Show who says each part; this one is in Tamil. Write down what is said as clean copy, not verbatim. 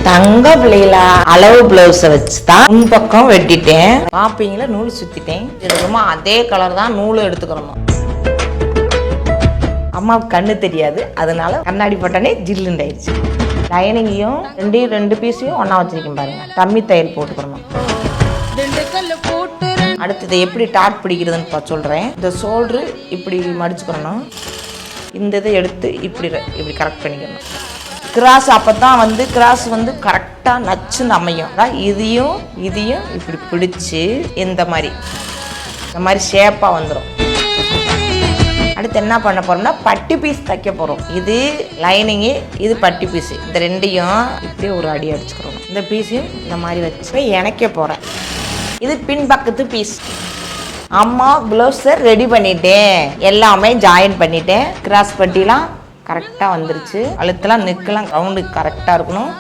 Speaker 1: தங்க பிள்ளைகளா அளவு பிளவுஸை வச்சு தான் முன்பக்கம் வெட்டிட்டேன். பாப்பீங்களா நூல் சுத்திட்டேன். இதுமா அதே கலர் தான் நூலும் எடுத்துக்கிறோம். அம்மாவுக்கு கண்ணு தெரியாது, அதனால கண்ணாடி போட்டானே ஜில்லுண்டு ஆயிடுச்சு. லைனிங்கையும் ரெண்டு பீஸையும் ஒன்றா வச்சிருக்கேன் பாருங்க. கம்மி தையல் போட்டுக்கணும். அடுத்தது எப்படி டாட் பிடிக்கிறதுன்னு சொல்கிறேன். இந்த ஷோல்டரு இப்படி மடிச்சுக்கணும். இந்த இதை எடுத்து இப்படி கரெக்ட் பண்ணிக்கணும். கிராஸ் அப்போ தான் கிராஸ் கரெக்டாக நச்சுன்னு அமையும். இதையும் இப்படி பிடிச்சி இந்த மாதிரி ஷேப்பாக வந்துடும். அடுத்து என்ன பண்ண போகிறோம்னா பட்டி பீஸ் தைக்க போகிறோம். இது லைனிங்கு, இது பட்டி பீஸு. இந்த ரெண்டையும் இப்படியே ஒரு அடி அடிச்சுக்கிறோம். இந்த பீஸையும் இந்த மாதிரி வச்சு இணைக்க போகிறேன். இது பின்பக்கத்து பீஸ். அம்மா ப்ளவுஸை ரெடி பண்ணிட்டேன், எல்லாமே ஜாயின் பண்ணிட்டேன். கிராஸ் பட்டிலாம் கரெக்டாக வந்துருச்சு. அழுத்தெல்லாம் நெக்கெல்லாம் ரவுண்டுக்கு கரெக்டாக இருக்கணும்.